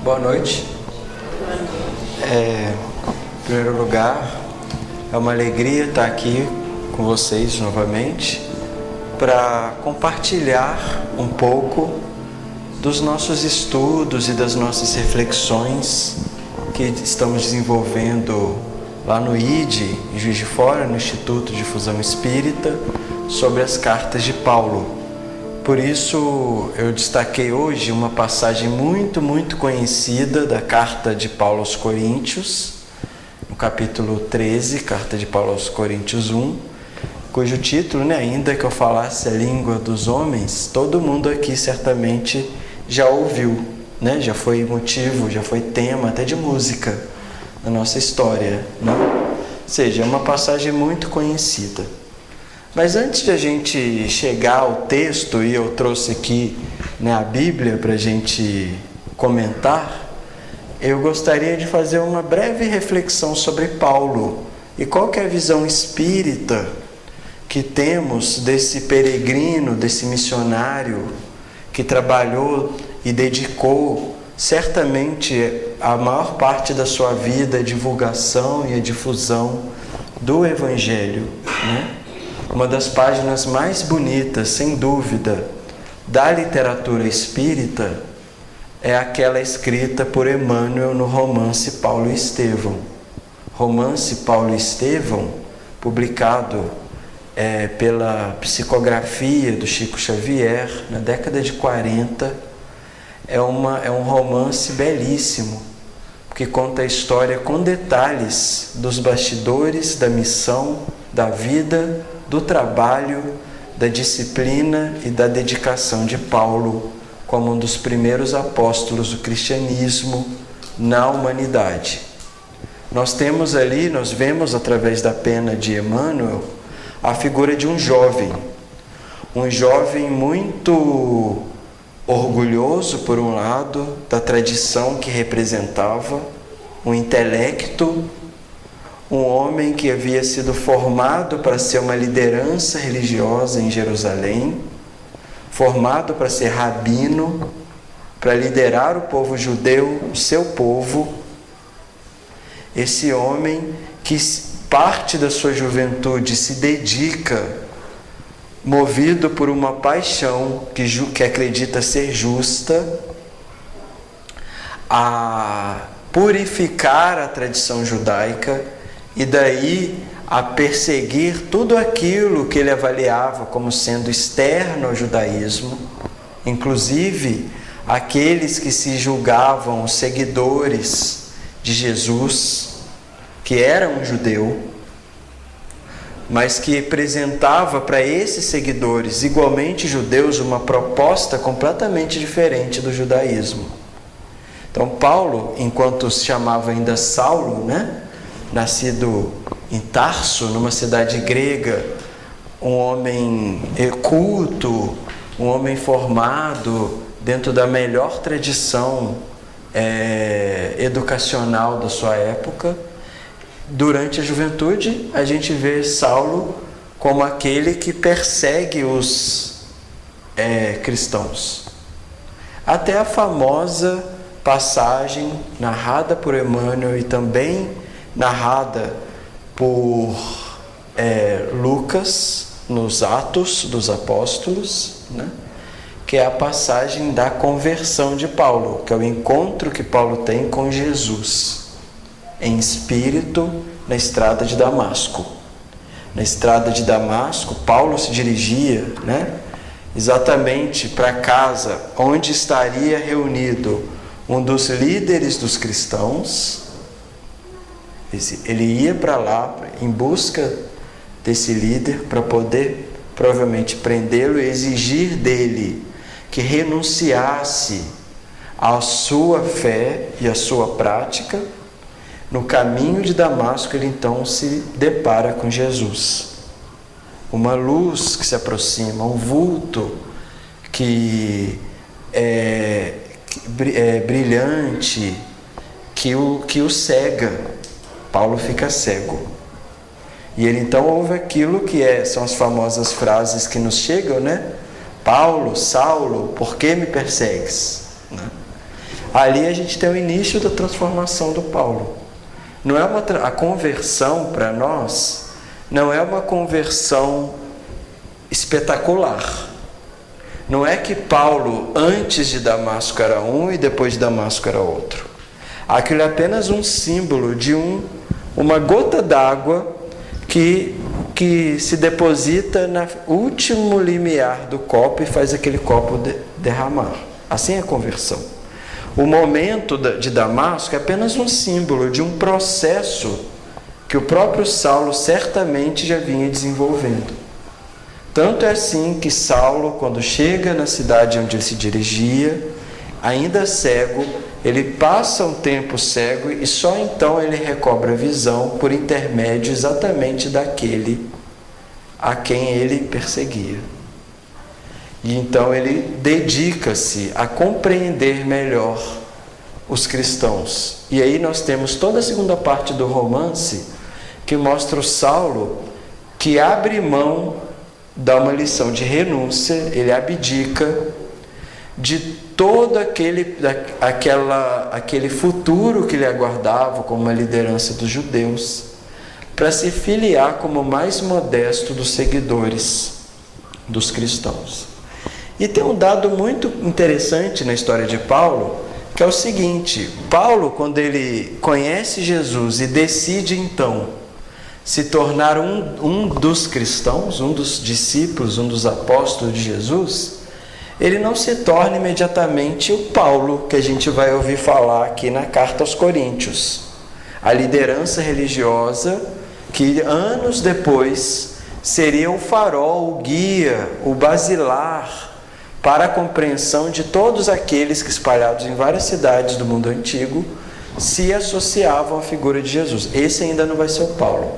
Boa noite. Em primeiro lugar, é uma alegria estar aqui com vocês novamente para compartilhar um pouco dos nossos estudos e das nossas reflexões que estamos desenvolvendo lá no ID, em Juiz de Fora, no Instituto de Fusão Espírita, sobre as cartas de Paulo. Por isso, eu destaquei hoje uma passagem muito conhecida da carta de Paulo aos Coríntios, no capítulo 13, carta de Paulo aos Coríntios 1, cujo título, ainda que eu falasse a língua dos homens, todo mundo aqui certamente já ouviu, já foi motivo, já foi tema até de música na nossa história, Ou seja, é uma passagem muito conhecida. Mas antes de a gente chegar ao texto, e eu trouxe aqui a Bíblia para a gente comentar, eu gostaria de fazer uma breve reflexão sobre Paulo e qual que é a visão espírita que temos desse peregrino, desse missionário que trabalhou e dedicou certamente a maior parte da sua vida à divulgação e à difusão do Evangelho, Uma das páginas mais bonitas, sem dúvida, da literatura espírita é aquela escrita por Emmanuel no romance Paulo e Estevão. Romance Paulo e Estevão, publicado pela psicografia do Chico Xavier na década de 40, é um romance belíssimo, que conta a história com detalhes dos bastidores da missão, da vida, do trabalho, da disciplina e da dedicação de Paulo como um dos primeiros apóstolos do cristianismo na humanidade. Nós vemos através da pena de Emmanuel a figura de um jovem muito orgulhoso, por um lado, da tradição que representava, um intelecto, um homem que havia sido formado para ser uma liderança religiosa em Jerusalém, formado para ser rabino, para liderar o povo judeu, o seu povo. Esse homem que parte da sua juventude se dedica, movido por uma paixão que acredita ser justa, a purificar a tradição judaica e daí a perseguir tudo aquilo que ele avaliava como sendo externo ao judaísmo, inclusive aqueles que se julgavam os seguidores de Jesus, que era um judeu, mas que apresentava para esses seguidores, igualmente judeus, uma proposta completamente diferente do judaísmo. Então Paulo, enquanto se chamava ainda Saulo, nascido em Tarso, numa cidade grega, um homem culto, um homem formado dentro da melhor tradição educacional da sua época. Durante a juventude, a gente vê Saulo como aquele que persegue os cristãos. Até a famosa passagem narrada por Emmanuel e também narrada por Lucas nos Atos dos Apóstolos, que é a passagem da conversão de Paulo, que é o encontro que Paulo tem com Jesus em espírito na estrada de Damasco. Na estrada de Damasco, Paulo se dirigia, exatamente para a casa onde estaria reunido um dos líderes dos cristãos. Ele ia para lá em busca desse líder para poder provavelmente prendê-lo e exigir dele que renunciasse à sua fé e à sua prática. No caminho de Damasco, ele então se depara com Jesus. Uma luz que se aproxima, um vulto que é brilhante, que o cega. Paulo fica cego. E ele então ouve aquilo que são as famosas frases que nos chegam, Paulo, Saulo, por que me persegues? Ali a gente tem o início da transformação do Paulo. Não é a conversão para nós não é uma conversão espetacular. Não é que Paulo antes de Damasco era um e depois de Damasco era outro. Aquilo é apenas um símbolo de uma gota d'água que se deposita no último limiar do copo e faz aquele copo derramar. Assim é a conversão. O momento de Damasco é apenas um símbolo de um processo que o próprio Saulo certamente já vinha desenvolvendo. Tanto é assim que Saulo, quando chega na cidade onde ele se dirigia, ainda cego, ele passa um tempo cego e só então ele recobra a visão por intermédio exatamente daquele a quem ele perseguia. E então ele dedica-se a compreender melhor os cristãos. E aí nós temos toda a segunda parte do romance que mostra o Saulo que abre mão, dá uma lição de renúncia, ele abdica de todo aquele futuro que lhe aguardava como uma liderança dos judeus, para se filiar como o mais modesto dos seguidores dos cristãos. E tem um dado muito interessante na história de Paulo, que é o seguinte: Paulo, quando ele conhece Jesus e decide então se tornar um dos cristãos, um dos discípulos, um dos apóstolos de Jesus, ele não se torna imediatamente o Paulo que a gente vai ouvir falar aqui na carta aos Coríntios. A liderança religiosa que anos depois seria o farol, o guia, o basilar para a compreensão de todos aqueles que, espalhados em várias cidades do mundo antigo, se associavam à figura de Jesus. Esse ainda não vai ser o Paulo.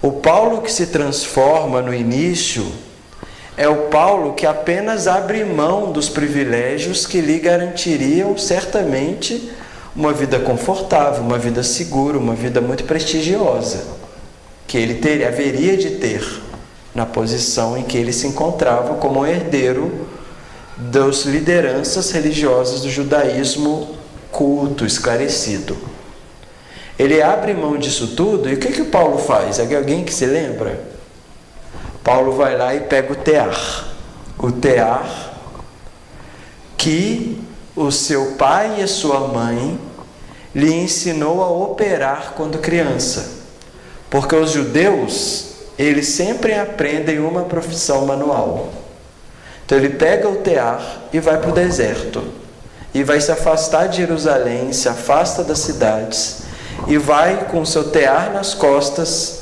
O Paulo que se transforma no início é o Paulo que apenas abre mão dos privilégios que lhe garantiriam certamente uma vida confortável, uma vida segura, uma vida muito prestigiosa, que ele haveria de ter na posição em que ele se encontrava como herdeiro das lideranças religiosas do judaísmo culto, esclarecido. Ele abre mão disso tudo, e o que o Paulo faz? Alguém que se lembra? Paulo vai lá e pega o tear que o seu pai e a sua mãe lhe ensinou a operar quando criança. Porque os judeus, eles sempre aprendem uma profissão manual. Então ele pega o tear e vai para o deserto. E vai se afastar de Jerusalém, se afasta das cidades. E vai com o seu tear nas costas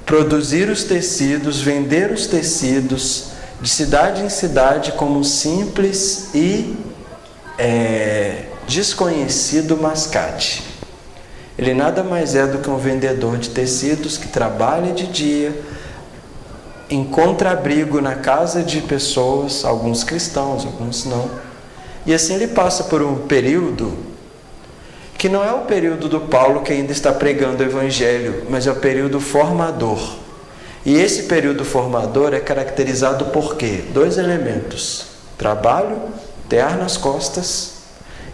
produzir os tecidos, vender os tecidos de cidade em cidade como um simples e desconhecido mascate. Ele nada mais é do que um vendedor de tecidos que trabalha de dia, encontra abrigo na casa de pessoas, alguns cristãos, alguns não. E assim ele passa por um período que não é o período do Paulo que ainda está pregando o Evangelho, mas é o período formador. E esse período formador é caracterizado por quê? 2 elementos: trabalho, tear nas costas,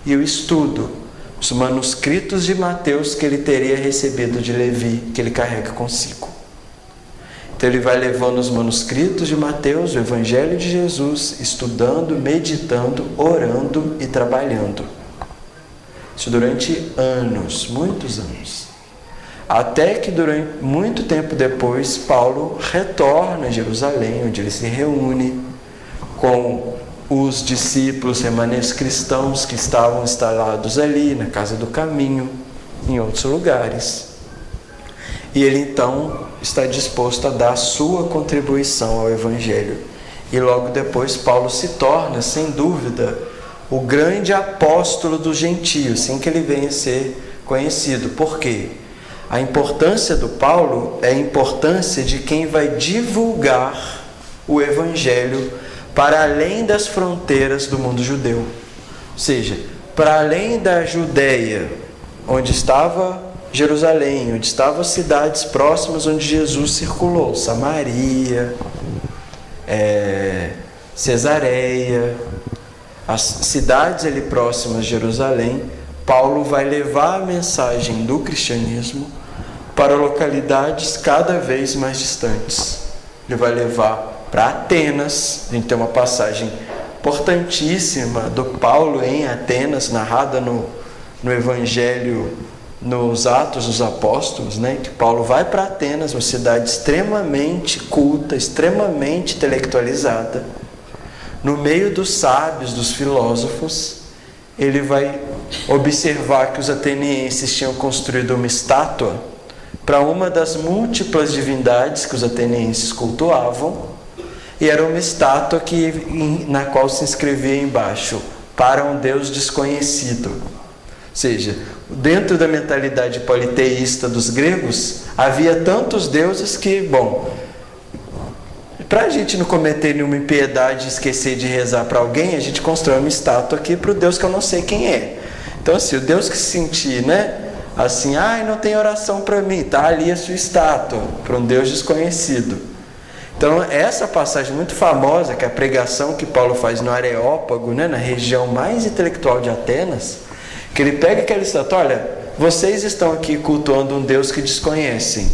e o estudo, os manuscritos de Mateus que ele teria recebido de Levi, que ele carrega consigo. Então ele vai levando os manuscritos de Mateus, o Evangelho de Jesus, estudando, meditando, orando e trabalhando. Isso durante anos, muitos anos. Até que durante muito tempo depois, Paulo retorna a Jerusalém, onde ele se reúne com os discípulos remanescentes cristãos que estavam instalados ali, na Casa do Caminho, em outros lugares. E ele então está disposto a dar a sua contribuição ao Evangelho. E logo depois Paulo se torna, sem dúvida, o grande apóstolo dos gentios, assim que ele venha a ser conhecido. Por quê? A importância do Paulo é a importância de quem vai divulgar o Evangelho para além das fronteiras do mundo judeu. Ou seja, para além da Judéia, onde estava Jerusalém, onde estavam as cidades próximas onde Jesus circulou, Samaria, Cesareia, as cidades ali próximas de Jerusalém, Paulo vai levar a mensagem do cristianismo para localidades cada vez mais distantes. Ele vai levar para Atenas. A gente tem uma passagem importantíssima do Paulo em Atenas, narrada no Evangelho, nos Atos dos Apóstolos, né? Que Paulo vai para Atenas, uma cidade extremamente culta, extremamente intelectualizada. No meio dos sábios, dos filósofos, ele vai observar que os atenienses tinham construído uma estátua para uma das múltiplas divindades que os atenienses cultuavam, e era uma estátua na qual se escrevia embaixo: para um Deus desconhecido. Ou seja, dentro da mentalidade politeísta dos gregos, havia tantos deuses que, para a gente não cometer nenhuma impiedade e esquecer de rezar para alguém, a gente constrói uma estátua aqui para o Deus que eu não sei quem é. Então, assim, o Deus que se sentir, assim, não tem oração para mim, está ali a sua estátua, para um Deus desconhecido. Então, essa passagem muito famosa, que é a pregação que Paulo faz no Areópago, na região mais intelectual de Atenas, que ele pega aquela estátua: olha, vocês estão aqui cultuando um Deus que desconhecem,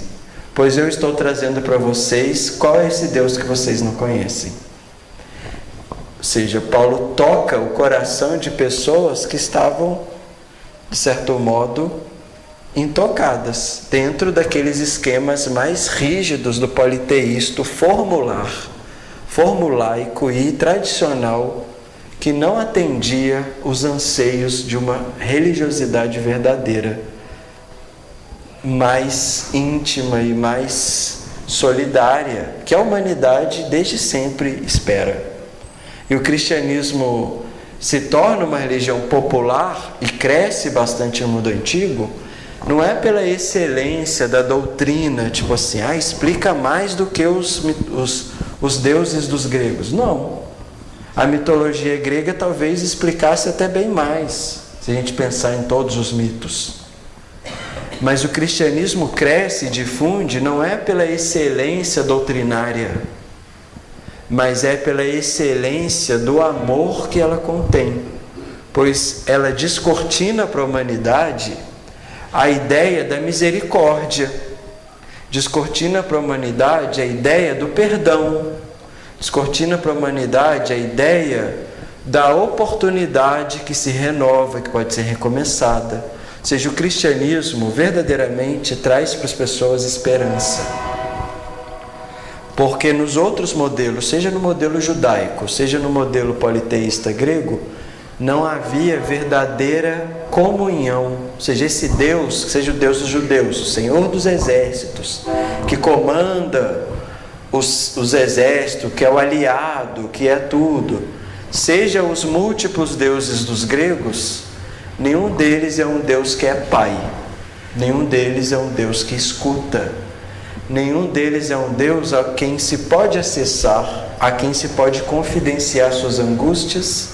pois eu estou trazendo para vocês qual é esse Deus que vocês não conhecem. Ou seja, Paulo toca o coração de pessoas que estavam, de certo modo, intocadas dentro daqueles esquemas mais rígidos do politeísto formulaico e tradicional, que não atendia os anseios de uma religiosidade verdadeira, mais íntima e mais solidária, que a humanidade desde sempre espera. E o cristianismo se torna uma religião popular e cresce bastante no mundo antigo, não é pela excelência da doutrina, tipo assim, explica mais do que os deuses dos gregos. Não. A mitologia grega talvez explicasse até bem mais, se a gente pensar em todos os mitos. Mas o cristianismo cresce e difunde não é pela excelência doutrinária, mas é pela excelência do amor que ela contém, pois ela descortina para a humanidade a ideia da misericórdia, descortina para a humanidade a ideia do perdão, descortina para a humanidade a ideia da oportunidade que se renova, que pode ser recomeçada. Ou seja, o cristianismo verdadeiramente traz para as pessoas esperança. Porque nos outros modelos, seja no modelo judaico, seja no modelo politeísta grego, não havia verdadeira comunhão. Ou seja, esse Deus, que seja o Deus dos judeus, o Senhor dos exércitos, que comanda os exércitos, que é o aliado, que é tudo, seja os múltiplos deuses dos gregos, nenhum deles é um Deus que é pai, nenhum deles é um Deus que escuta, nenhum deles é um Deus a quem se pode acessar, a quem se pode confidenciar suas angústias,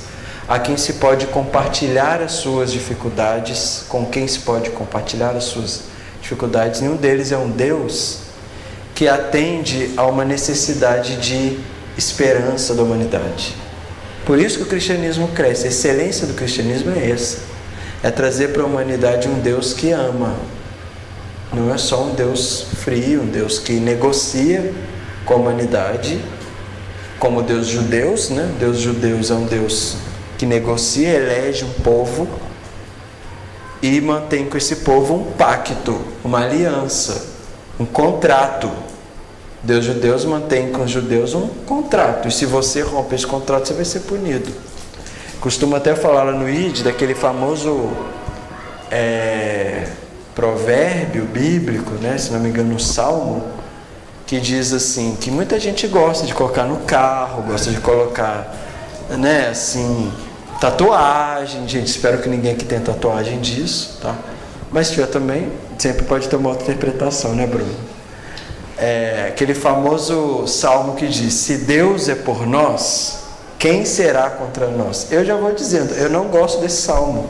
a quem se pode compartilhar as suas dificuldades, com quem se pode compartilhar as suas dificuldades. Nenhum deles é um Deus que atende a uma necessidade de esperança da humanidade. Por isso que o cristianismo cresce. A excelência do cristianismo é essa: é trazer para a humanidade um Deus que ama. Não é só um Deus frio, um Deus que negocia com a humanidade, como o Deus judeus, né? O Deus judeus é um Deus que negocia, elege um povo e mantém com esse povo um pacto, uma aliança, um contrato. Deus judeus mantém com os judeus um contrato, e se você romper esse contrato, você vai ser punido. Costumo até falar lá no ID daquele famoso provérbio bíblico, né, se não me engano, um salmo, que diz assim, que muita gente gosta de colocar no carro, gosta de colocar, né, assim, tatuagem. Gente, espero que ninguém aqui tenha tatuagem disso, tá? Mas se tiver também, sempre pode ter uma outra interpretação, né, Bruno? Aquele famoso salmo que diz: se Deus é por nós, quem será contra nós? Eu já vou dizendo, eu não gosto desse salmo,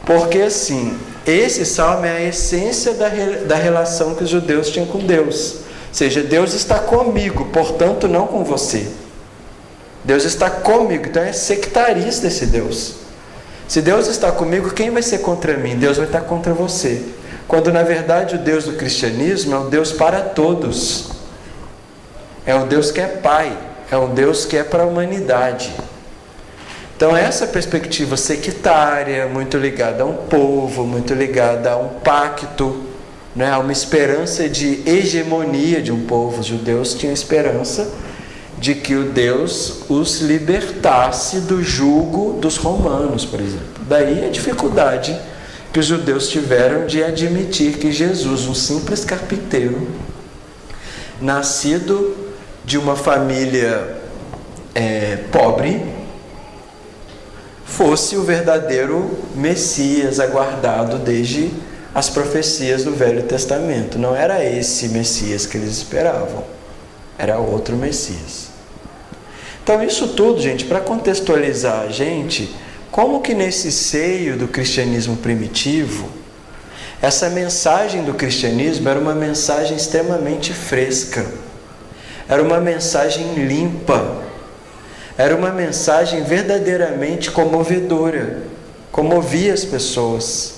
porque assim, esse salmo é a essência da relação que os judeus tinham com Deus. Ou seja, Deus está comigo, portanto não com você. Deus está comigo. Então é sectarista esse Deus. Se Deus está comigo, quem vai ser contra mim? Deus vai estar contra você. Quando na verdade o Deus do cristianismo é um Deus para todos. É um Deus que é Pai. É um Deus que é para a humanidade. Então essa perspectiva sectária, muito ligada a um povo, muito ligada a um pacto, né, a uma esperança de hegemonia de um povo. Os judeus tinham esperança de que o Deus os libertasse do jugo dos romanos, por exemplo. Daí a dificuldade que os judeus tiveram de admitir que Jesus, um simples carpinteiro, nascido de uma família pobre, fosse o verdadeiro Messias aguardado desde as profecias do Velho Testamento. Não era esse Messias que eles esperavam, era outro Messias. Então isso tudo, gente, para contextualizar a gente, como que nesse seio do cristianismo primitivo, essa mensagem do cristianismo era uma mensagem extremamente fresca, era uma mensagem limpa, era uma mensagem verdadeiramente comovedora, comovia as pessoas.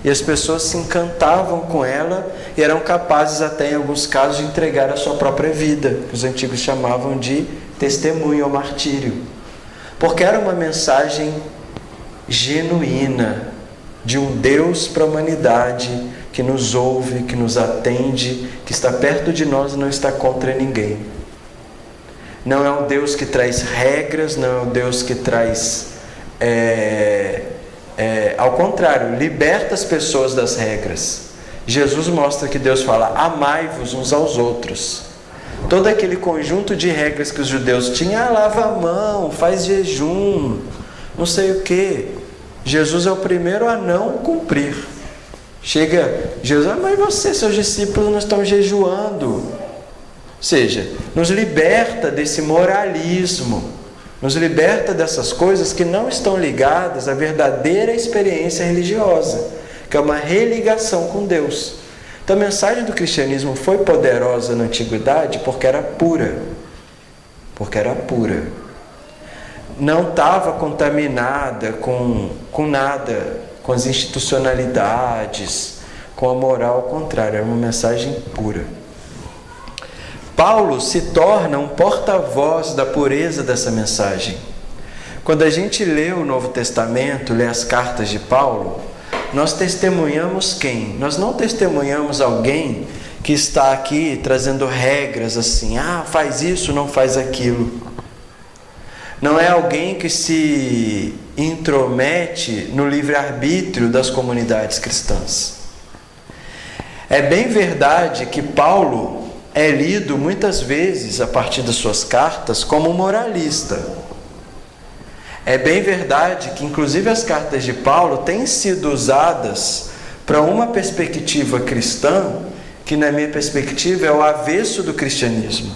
E as pessoas se encantavam com ela e eram capazes até em alguns casos de entregar a sua própria vida, que os antigos chamavam de testemunho ou martírio. Porque era uma mensagem genuína de um Deus para a humanidade que nos ouve, que nos atende, que está perto de nós e não está contra ninguém. Não é um Deus que traz regras, não é um Deus que traz... ao contrário, liberta as pessoas das regras. Jesus mostra que Deus fala: amai-vos uns aos outros. Todo aquele conjunto de regras que os judeus tinham, lava a mão, faz jejum, não sei o que. Jesus é o primeiro a não cumprir. Chega Jesus: mas você, seus discípulos, não estão jejuando. Ou seja, nos liberta desse moralismo, nos liberta dessas coisas que não estão ligadas à verdadeira experiência religiosa, que é uma religação com Deus. Então a mensagem do cristianismo foi poderosa na antiguidade porque era pura. Porque era pura. Não estava contaminada com nada, com as institucionalidades, com a moral, ao contrário, era uma mensagem pura. Paulo se torna um porta-voz da pureza dessa mensagem. Quando a gente lê o Novo Testamento, lê as cartas de Paulo, nós testemunhamos quem? Nós não testemunhamos alguém que está aqui trazendo regras assim: faz isso, não faz aquilo. Não é alguém que se intromete no livre-arbítrio das comunidades cristãs. É bem verdade que Paulo é lido muitas vezes, a partir das suas cartas, como um moralista. É bem verdade que, inclusive, as cartas de Paulo têm sido usadas para uma perspectiva cristã, que, na minha perspectiva, é o avesso do cristianismo.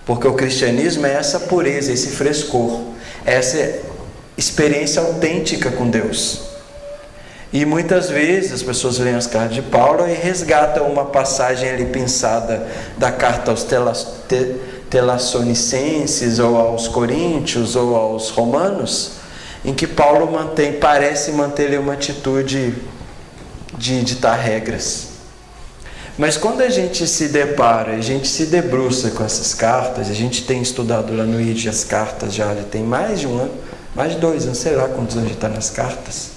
Porque o cristianismo é essa pureza, esse frescor, essa experiência autêntica com Deus. E muitas vezes as pessoas leem as cartas de Paulo e resgatam uma passagem ali pensada da carta aos Telassonicenses, ou aos Coríntios, ou aos Romanos, em que Paulo parece manter ali uma atitude de ditar regras. Mas quando a gente se depara, a gente se debruça com essas cartas, a gente tem estudado lá no ID as cartas já tem mais de um ano, mais de 2 anos, sei lá quantos anos a gente está nas cartas.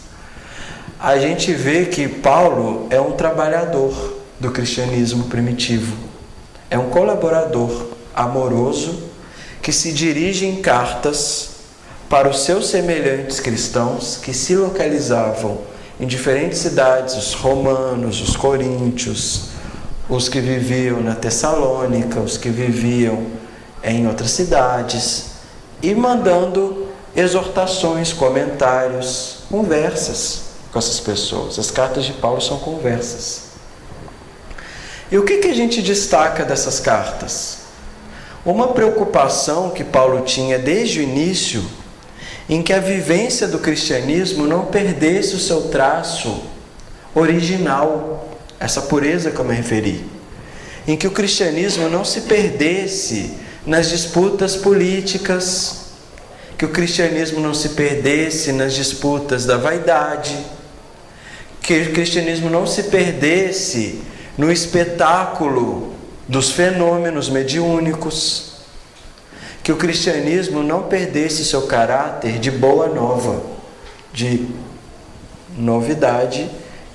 A gente vê que Paulo é um trabalhador do cristianismo primitivo. É um colaborador amoroso que se dirige em cartas para os seus semelhantes cristãos que se localizavam em diferentes cidades, os romanos, os coríntios, os que viviam na Tessalônica, os que viviam em outras cidades, e mandando exortações, comentários, conversas com essas pessoas. As cartas de Paulo são conversas. E o que a gente destaca dessas cartas? Uma preocupação que Paulo tinha desde o início, em que a vivência do cristianismo não perdesse o seu traço original, essa pureza que eu me referi, em que o cristianismo não se perdesse nas disputas políticas, que o cristianismo não se perdesse nas disputas da vaidade, que o cristianismo não se perdesse no espetáculo dos fenômenos mediúnicos, que o cristianismo não perdesse seu caráter de boa nova, de novidade,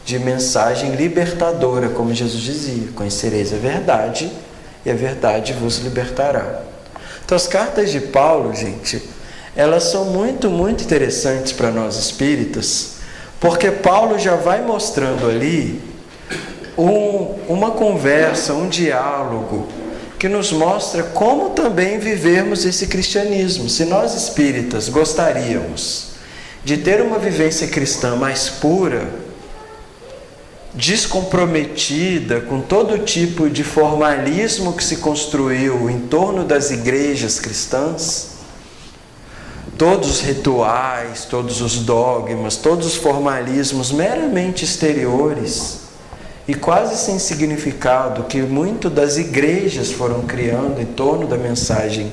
de mensagem libertadora, como Jesus dizia: conhecereis a verdade e a verdade vos libertará. Então as cartas de Paulo, gente, elas são muito interessantes para nós espíritas, porque Paulo já vai mostrando ali uma conversa, um diálogo, que nos mostra como também vivermos esse cristianismo. Se nós espíritas gostaríamos de ter uma vivência cristã mais pura, descomprometida com todo tipo de formalismo que se construiu em torno das igrejas cristãs, todos os rituais, todos os dogmas, todos os formalismos meramente exteriores e quase sem significado que muito das igrejas foram criando em torno da mensagem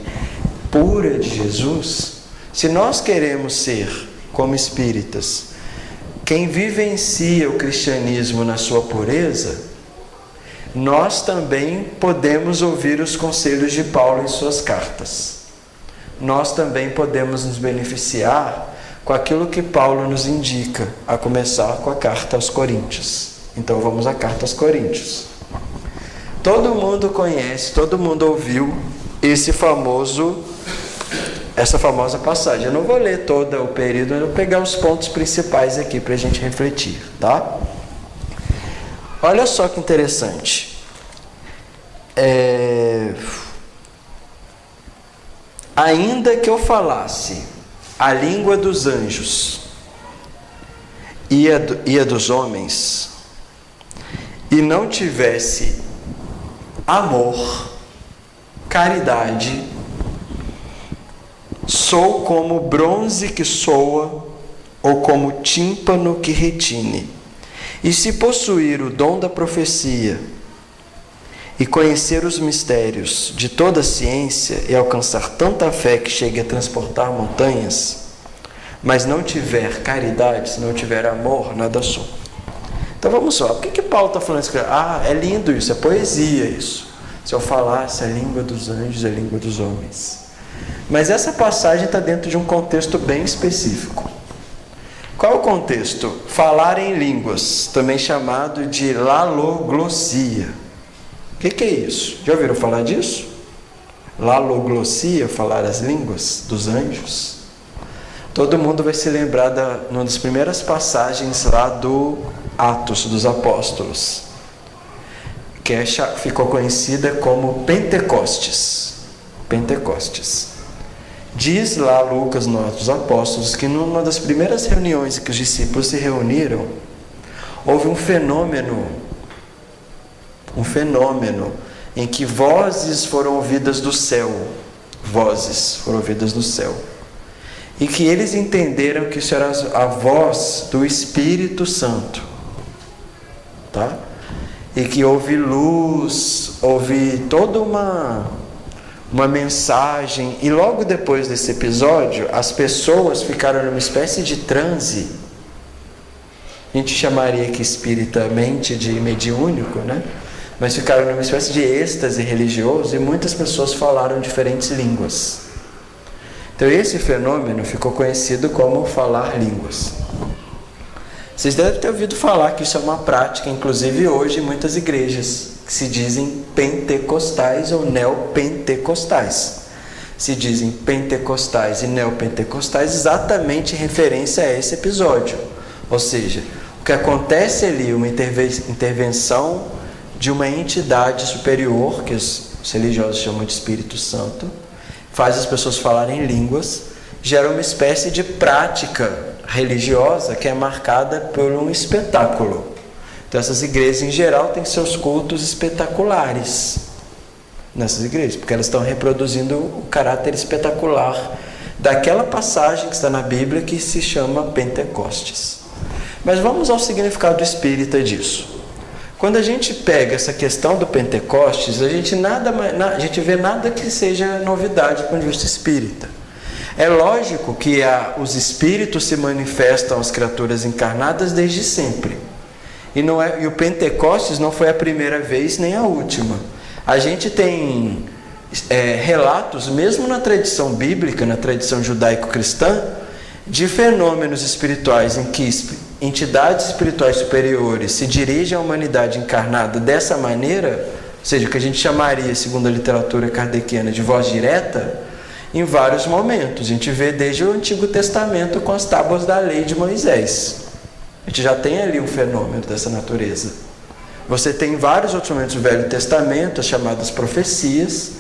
pura de Jesus, se nós queremos ser, como espíritas, quem vivencia o cristianismo na sua pureza, nós também podemos ouvir os conselhos de Paulo em suas cartas. Nós também podemos nos beneficiar com aquilo que Paulo nos indica, a começar com a carta aos Coríntios. Então vamos à carta aos Coríntios. Todo mundo conhece, todo mundo ouviu essa famosa passagem. Eu não vou ler todo o período, eu vou pegar os pontos principais aqui para a gente refletir, tá? Olha só que interessante. Ainda que eu falasse a língua dos anjos e a dos homens, e não tivesse amor, caridade, sou como bronze que soa, ou como tímpano que retine. E se possuir o dom da profecia, e conhecer os mistérios de toda a ciência, e alcançar tanta fé que chegue a transportar montanhas, mas não tiver caridade, se não tiver amor, nada sou. Então vamos lá, por que Paulo está falando isso? É lindo isso, é poesia isso. Se eu falasse a língua dos anjos, a língua dos homens. Mas essa passagem está dentro de um contexto bem específico. Qual é o contexto? Falar em línguas, também chamado de laloglossia. O que é isso? Já ouviram falar disso? Laloglossia, falar as línguas dos anjos. Todo mundo vai se lembrar numa das primeiras passagens lá do Atos dos Apóstolos, que ficou conhecida como Pentecostes. Pentecostes. Diz lá Lucas, no Atos dos Apóstolos, que numa das primeiras reuniões em que os discípulos se reuniram, houve um fenômeno em que vozes foram ouvidas do céu. Vozes foram ouvidas do céu. E que eles entenderam que isso era a voz do Espírito Santo. Tá? E que houve luz, houve toda uma mensagem. E logo depois desse episódio, as pessoas ficaram numa espécie de transe. A gente chamaria aqui espiritamente de mediúnico, né? Mas ficaram numa espécie de êxtase religioso e muitas pessoas falaram diferentes línguas. Então esse fenômeno ficou conhecido como falar línguas. Vocês devem ter ouvido falar que isso é uma prática, inclusive hoje em muitas igrejas, que se dizem pentecostais ou neopentecostais. Se dizem pentecostais e neopentecostais exatamente em referência a esse episódio. Ou seja, o que acontece ali, uma intervenção de uma entidade superior, que os religiosos chamam de Espírito Santo, faz as pessoas falarem línguas, gera uma espécie de prática religiosa que é marcada por um espetáculo. Então essas igrejas em geral têm seus cultos espetaculares nessas igrejas, porque elas estão reproduzindo o caráter espetacular daquela passagem que está na Bíblia que se chama Pentecostes. Mas vamos ao significado espírita disso. Quando a gente pega essa questão do Pentecostes, a gente vê nada que seja novidade do ponto de vista espírita. É lógico que os espíritos se manifestam às criaturas encarnadas desde sempre. E o Pentecostes não foi a primeira vez nem a última. A gente tem relatos, mesmo na tradição bíblica, na tradição judaico-cristã, de fenômenos espirituais em que entidades espirituais superiores se dirigem à humanidade encarnada dessa maneira, ou seja, o que a gente chamaria, segundo a literatura kardeciana, de voz direta, em vários momentos. A gente vê desde o Antigo Testamento com as tábuas da lei de Moisés. A gente já tem ali um fenômeno dessa natureza. Você tem vários outros momentos do Velho Testamento, as chamadas profecias,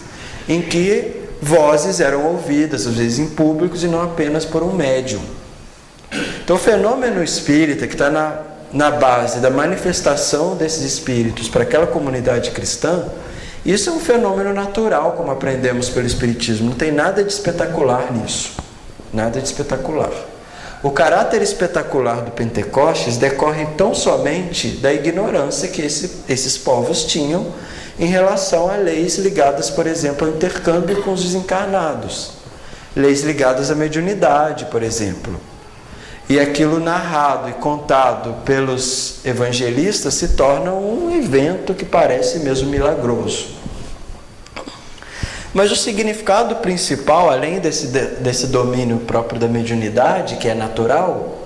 em que vozes eram ouvidas, às vezes em públicos e não apenas por um médium. Então o fenômeno espírita, que está na base da manifestação desses espíritos para aquela comunidade cristã, isso é um fenômeno natural, como aprendemos pelo Espiritismo. Não tem nada de espetacular nisso. Nada de espetacular. O caráter espetacular do Pentecostes decorre tão somente da ignorância que esses povos tinham em relação a leis ligadas, por exemplo, ao intercâmbio com os desencarnados. Leis ligadas à mediunidade, por exemplo. E aquilo narrado e contado pelos evangelistas se torna um evento que parece mesmo milagroso. Mas o significado principal, além desse domínio próprio da mediunidade, que é natural,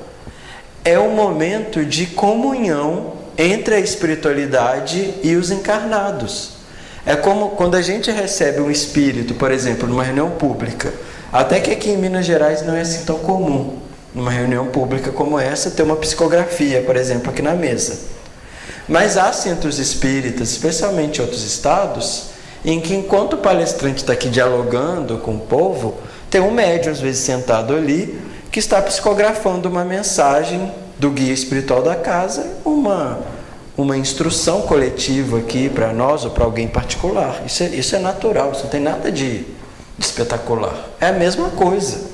é um momento de comunhão entre a espiritualidade e os encarnados. É como quando a gente recebe um espírito, por exemplo, numa reunião pública. Até que aqui em Minas Gerais não é assim tão comum, numa reunião pública como essa, ter uma psicografia, por exemplo, aqui na mesa. Mas há centros espíritas, especialmente em outros estados, em que enquanto o palestrante está aqui dialogando com o povo, tem um médium, às vezes, sentado ali, que está psicografando uma mensagem do guia espiritual da casa, uma instrução coletiva aqui para nós ou para alguém particular. Isso é natural, isso não tem nada de espetacular. É a mesma coisa.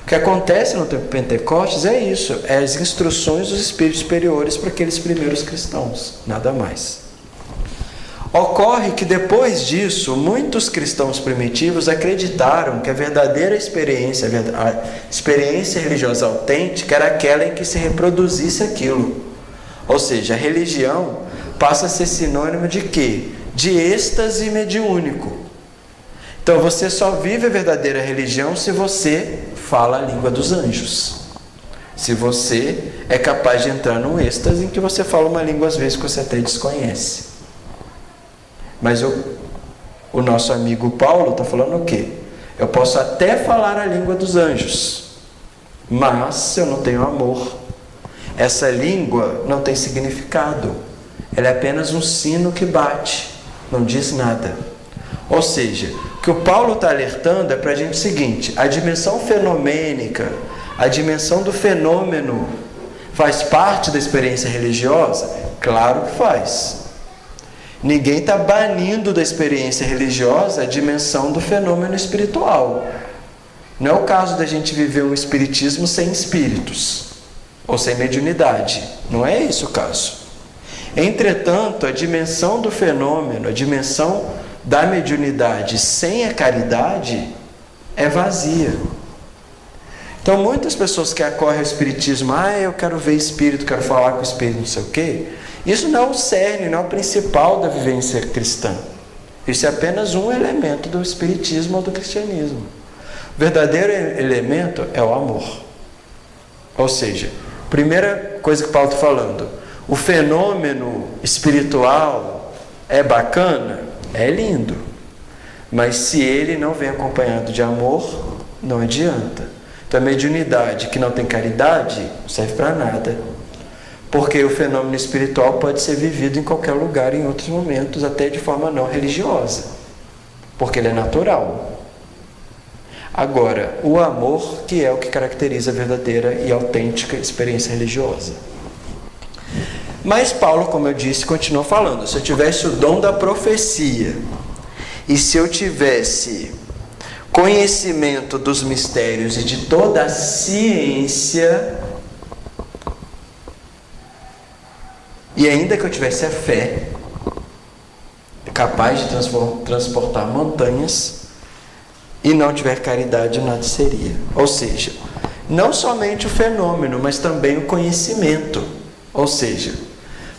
O que acontece no tempo de Pentecostes é isso, é as instruções dos espíritos superiores para aqueles primeiros cristãos, nada mais. Ocorre que depois disso, muitos cristãos primitivos acreditaram que a verdadeira experiência, a experiência religiosa autêntica era aquela em que se reproduzisse aquilo. Ou seja, a religião passa a ser sinônimo de quê? De êxtase mediúnico. Então você só vive a verdadeira religião se você fala a língua dos anjos. Se você é capaz de entrar num êxtase em que você fala uma língua às vezes que você até desconhece. Mas o nosso amigo Paulo está falando o quê? Eu posso até falar a língua dos anjos, mas se eu não tenho amor, essa língua não tem significado. Ela é apenas um sino que bate, não diz nada. Ou seja, o que o Paulo está alertando é para a gente o seguinte: a dimensão fenomênica, a dimensão do fenômeno, faz parte da experiência religiosa? Claro que faz. Ninguém está banindo da experiência religiosa a dimensão do fenômeno espiritual. Não é o caso da gente viver um espiritismo sem espíritos, ou sem mediunidade. Não é esse o caso. Entretanto, a dimensão do fenômeno, a dimensão da mediunidade sem a caridade é vazia. Então muitas pessoas que acorrem ao espiritismo, eu quero ver espírito, quero falar com o espírito, não sei o quê. Isso não é o cerne, não é o principal da vivência cristã. Isso é apenas um elemento do espiritismo ou do cristianismo. O verdadeiro elemento é o amor. Ou seja, primeira coisa que Paulo está falando, o fenômeno espiritual é bacana, é lindo, mas se ele não vem acompanhado de amor, não adianta. Então a mediunidade que não tem caridade não serve para nada. Porque o fenômeno espiritual pode ser vivido em qualquer lugar, em outros momentos, até de forma não religiosa. Porque ele é natural. Agora, o amor que é o que caracteriza a verdadeira e autêntica experiência religiosa. Mas Paulo, como eu disse, continua falando. Se eu tivesse o dom da profecia, e se eu tivesse conhecimento dos mistérios e de toda a ciência, e ainda que eu tivesse a fé, capaz de transportar montanhas, e não tiver caridade, nada seria. Ou seja, não somente o fenômeno, mas também o conhecimento. Ou seja,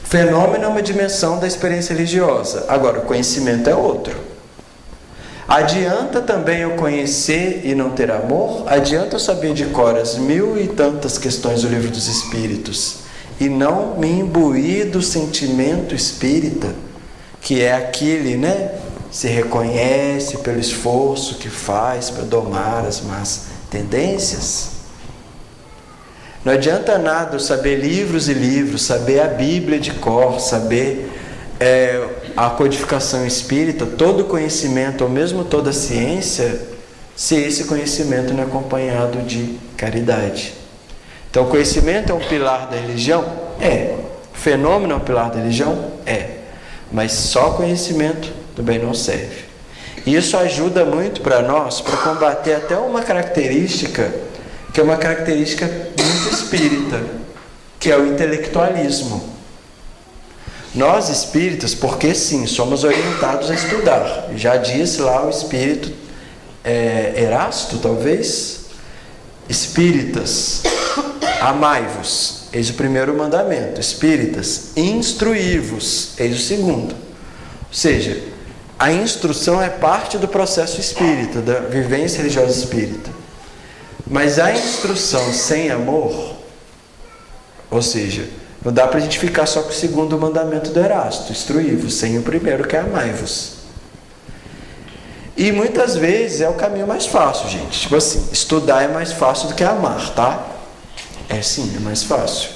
o fenômeno é uma dimensão da experiência religiosa, agora o conhecimento é outro. Adianta também eu conhecer e não ter amor? Adianta eu saber de cor as 1000 e tantas questões do Livro dos Espíritos e não me imbuir do sentimento espírita, que é aquele, se reconhece pelo esforço que faz para domar as más tendências? Não adianta nada eu saber livros e livros, saber a Bíblia de cor, saber a codificação espírita, todo o conhecimento, ou mesmo toda a ciência, se esse conhecimento não é acompanhado de caridade. Então, o conhecimento é um pilar da religião? É. O fenômeno é um pilar da religião? É. Mas só conhecimento também não serve. E isso ajuda muito para nós, para combater até uma característica, que é uma característica muito espírita, que é o intelectualismo. Nós espíritas, porque sim, somos orientados a estudar. Já disse lá o espírito Erasto, talvez: espíritas, amai-vos, eis o primeiro mandamento. Espíritas, instruí-vos, eis o segundo. Ou seja, a instrução é parte do processo espírita, da vivência religiosa espírita. Mas a instrução sem amor, ou seja, não dá para a gente ficar só com o segundo mandamento do Erasto, instruí-vos, sem o primeiro, que é amai-vos. E muitas vezes é o caminho mais fácil, gente. Tipo assim, estudar é mais fácil do que amar, tá? É sim, é mais fácil.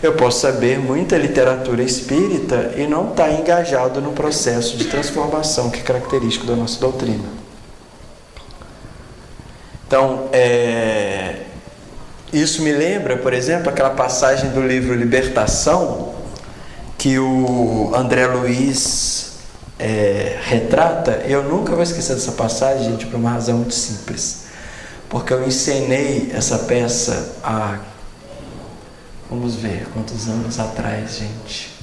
Eu posso saber muita literatura espírita e não estar engajado no processo de transformação que é característico da nossa doutrina. Então, isso me lembra, por exemplo, aquela passagem do livro Libertação, que o André Luiz retrata. Eu nunca vou esquecer dessa passagem, gente, por uma razão muito simples. Porque eu encenei essa peça há, vamos ver, quantos anos atrás, gente?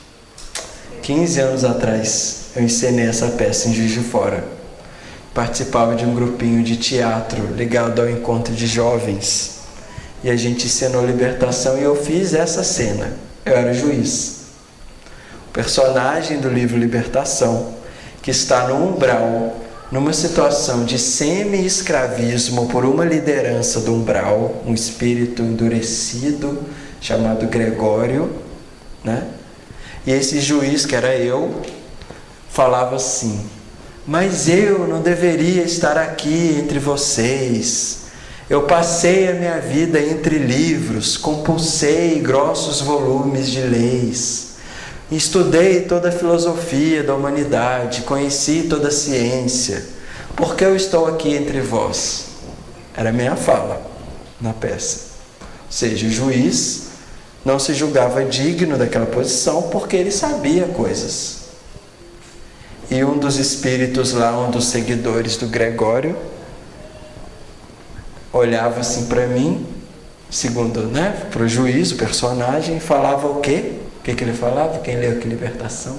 15 anos atrás, eu encenei essa peça em Juiz de Fora. Participava de um grupinho de teatro ligado ao encontro de jovens. E a gente encenou Libertação e eu fiz essa cena. Eu era o juiz. O personagem do livro Libertação, que está no umbral, numa situação de semi-escravismo por uma liderança do umbral, um espírito endurecido chamado Gregório, E esse juiz, que era eu, falava assim: mas eu não deveria estar aqui entre vocês. Eu passei a minha vida entre livros, compulsei grossos volumes de leis, estudei toda a filosofia da humanidade, conheci toda a ciência. Por que eu estou aqui entre vós? Era a minha fala na peça. Ou seja, o juiz não se julgava digno daquela posição porque ele sabia coisas. E um dos espíritos lá, um dos seguidores do Gregório, olhava assim para mim, segundo, para o juiz, o personagem, e falava o quê? O que ele falava? Quem leu aqui Libertação?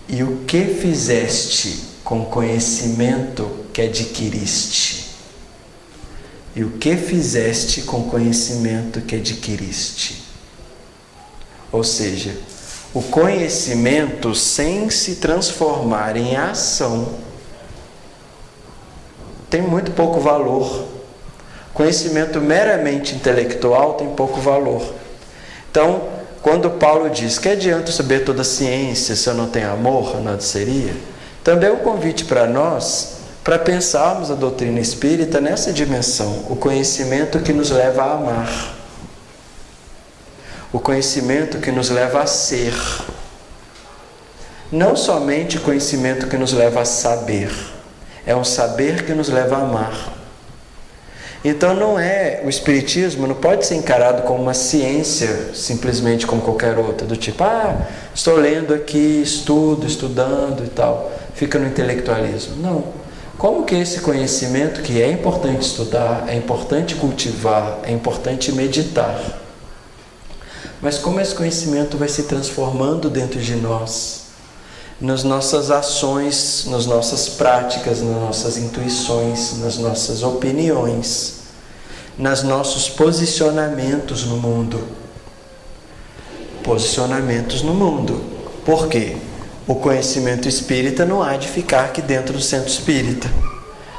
E o que fizeste com o conhecimento que adquiriste? E o que fizeste com o conhecimento que adquiriste? Ou seja, o conhecimento sem se transformar em ação tem muito pouco valor. Conhecimento meramente intelectual tem pouco valor. Então, quando Paulo diz que adianta saber toda a ciência se eu não tenho amor, nada seria, também é um convite para nós, para pensarmos a doutrina espírita nessa dimensão, o conhecimento que nos leva a amar. O conhecimento que nos leva a ser. Não somente o conhecimento que nos leva a saber. É um saber que nos leva a amar. Então o Espiritismo não pode ser encarado como uma ciência, simplesmente como qualquer outra, do tipo, estou lendo aqui, estudando e tal, fica no intelectualismo. Não. Como que esse conhecimento, que é importante estudar, é importante cultivar, é importante meditar, mas como esse conhecimento vai se transformando dentro de nós, nas nossas ações, nas nossas práticas, nas nossas intuições, nas nossas opiniões, nos nossos posicionamentos no mundo. Posicionamentos no mundo. Por quê? O conhecimento espírita não há de ficar aqui dentro do centro espírita.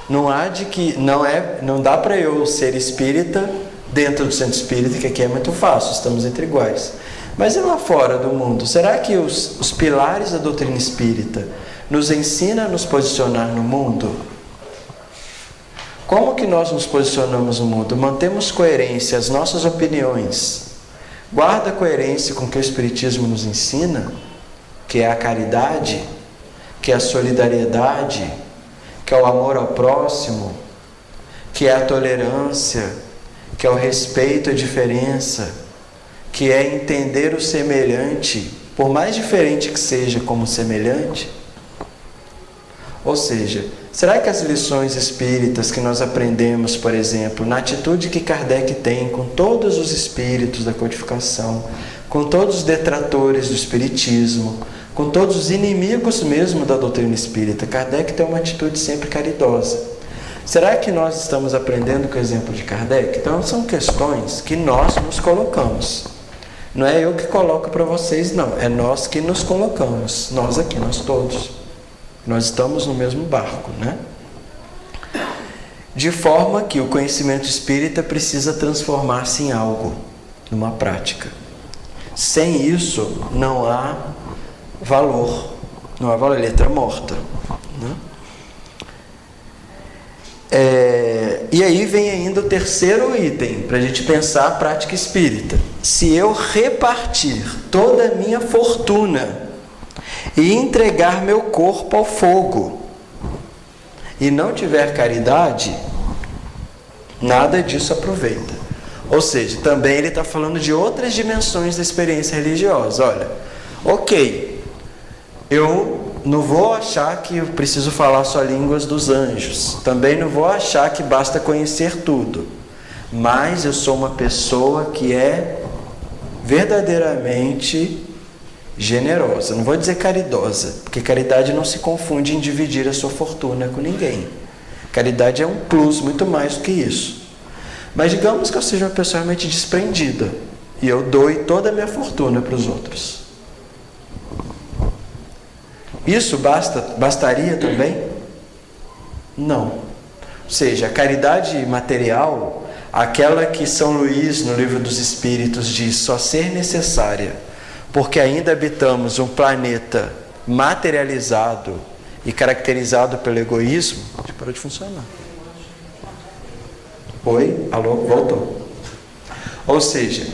Não dá para eu ser espírita dentro do centro espírita, que aqui é muito fácil, estamos entre iguais. Mas e lá fora do mundo? Será que os pilares da doutrina espírita nos ensinam a nos posicionar no mundo? Como que nós nos posicionamos no mundo? Mantemos coerência, as nossas opiniões. Guarda a coerência com o que o Espiritismo nos ensina, que é a caridade, que é a solidariedade, que é o amor ao próximo, que é a tolerância, que é o respeito à diferença, que é entender o semelhante, por mais diferente que seja como semelhante. Ou seja, será que as lições espíritas que nós aprendemos, por exemplo, na atitude que Kardec tem com todos os espíritos da codificação, com todos os detratores do espiritismo, com todos os inimigos mesmo da doutrina espírita, Kardec tem uma atitude sempre caridosa. Será que nós estamos aprendendo com o exemplo de Kardec? Então são questões que nós nos colocamos. Não é eu que coloco para vocês, não. É nós que nos colocamos. Nós aqui, nós todos. Nós estamos no mesmo barco, né? De forma que o conhecimento espírita precisa transformar-se em algo, numa prática. Sem isso, não há valor. Não há valor, letra morta, né? E aí vem ainda o terceiro item, para a gente pensar a prática espírita. Se eu repartir toda a minha fortuna e entregar meu corpo ao fogo e não tiver caridade, nada disso aproveita. Ou seja, também ele está falando de outras dimensões da experiência religiosa. Olha, ok, eu não vou achar que eu preciso falar só línguas dos anjos. Também não vou achar que basta conhecer tudo. Mas eu sou uma pessoa que é verdadeiramente generosa. Não vou dizer caridosa, porque caridade não se confunde em dividir a sua fortuna com ninguém. Caridade é um plus, muito mais do que isso. Mas digamos que eu seja uma pessoa realmente desprendida e eu doe toda a minha fortuna para os outros. Isso bastaria também? Não. Ou seja, a caridade material, aquela que São Luís, no Livro dos Espíritos, diz só ser necessária, porque ainda habitamos um planeta materializado e caracterizado pelo egoísmo. Parou de funcionar. Oi? Alô? Voltou. Ou seja,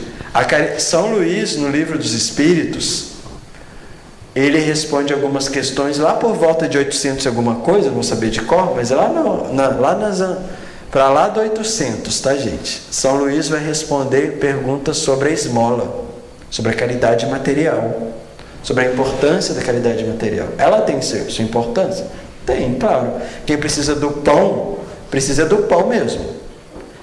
São Luís, no Livro dos Espíritos, ele responde algumas questões lá por volta de 800 alguma coisa, não vou saber de cor, mas lá para lá do 800, tá, gente? São Luís vai responder perguntas sobre a esmola, sobre a caridade material, sobre a importância da caridade material. Ela tem sua importância? Tem, claro. Quem precisa do pão mesmo.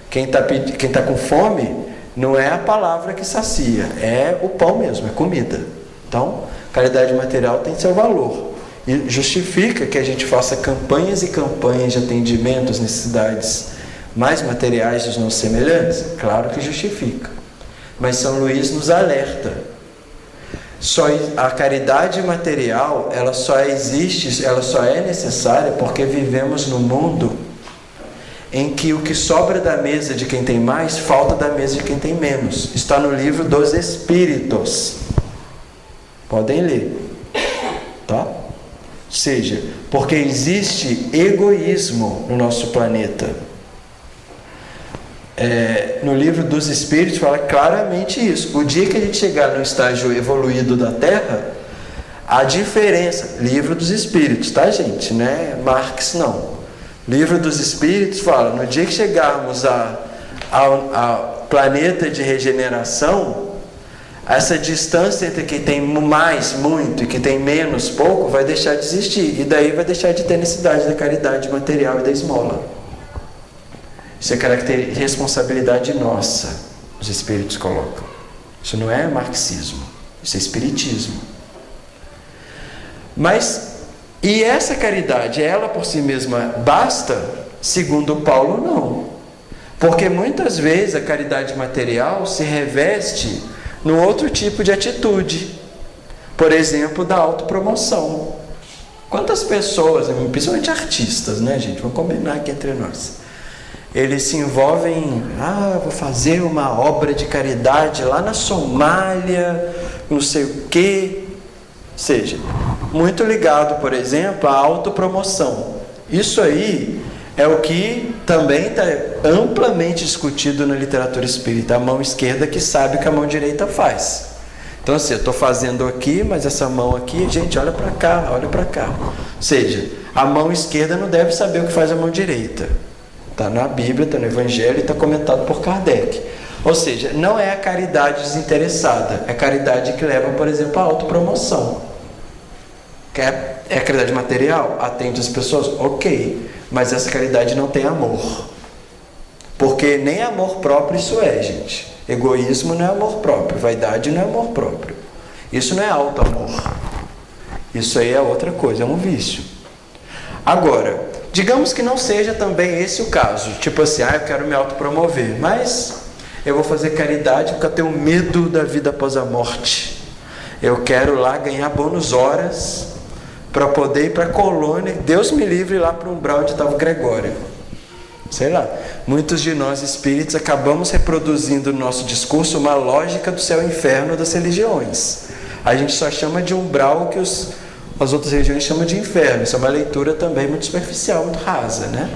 Quem tá com fome, não é a palavra que sacia, é o pão mesmo, é comida. Então, caridade material tem seu valor. E justifica que a gente faça campanhas e campanhas de atendimento às necessidades mais materiais dos nossos semelhantes? Claro que justifica. Mas São Luís nos alerta. A caridade material, ela só existe, ela só é necessária porque vivemos num mundo em que o que sobra da mesa de quem tem mais, falta da mesa de quem tem menos. Está no Livro dos Espíritos. Podem ler, tá? Ou seja, porque existe egoísmo no nosso planeta. No Livro dos Espíritos fala claramente isso. O dia que a gente chegar no estágio evoluído da Terra, a diferença... Livro dos Espíritos, tá, gente? Não é Marx, não. Livro dos Espíritos fala, no dia que chegarmos ao planeta de regeneração, essa distância entre quem tem mais, muito, e quem tem menos, pouco, vai deixar de existir. E daí vai deixar de ter necessidade da caridade material e da esmola. Isso é responsabilidade nossa, os Espíritos colocam. Isso não é marxismo, isso é espiritismo. E essa caridade, ela por si mesma basta? Segundo Paulo, não. Porque muitas vezes a caridade material se reveste num outro tipo de atitude. Por exemplo, da autopromoção. Quantas pessoas, principalmente artistas, né, gente? Vamos combinar aqui entre nós. Eles se envolvem em, vou fazer uma obra de caridade lá na Somália, não sei o quê. Ou seja, muito ligado, por exemplo, à autopromoção. Isso aí é o que também está amplamente discutido na literatura espírita. A mão esquerda que sabe o que a mão direita faz. Então assim, eu estou fazendo aqui, mas essa mão aqui, gente, olha para cá, olha para cá. Ou seja, a mão esquerda não deve saber o que faz a mão direita. Está na Bíblia, está no Evangelho e está comentado por Kardec. Ou seja, não é a caridade desinteressada, é a caridade que leva, por exemplo, à autopromoção. É a caridade material? Atende as pessoas? Ok, mas essa caridade não tem amor. Porque nem amor próprio isso é, gente. Egoísmo não é amor próprio, vaidade não é amor próprio. Isso não é auto-amor. Isso aí é outra coisa, é um vício. Agora, digamos que não seja também esse o caso. Tipo assim, eu quero me autopromover, mas eu vou fazer caridade porque eu tenho medo da vida após a morte. Eu quero lá ganhar bônus horas para poder ir para a colônia, Deus me livre, lá para o umbral onde estava o Gregório. Sei lá, muitos de nós espíritos acabamos reproduzindo no nosso discurso uma lógica do céu e inferno das religiões. A gente só chama de umbral o que as outras religiões chamam de inferno. Isso é uma leitura também muito superficial, muito rasa, né?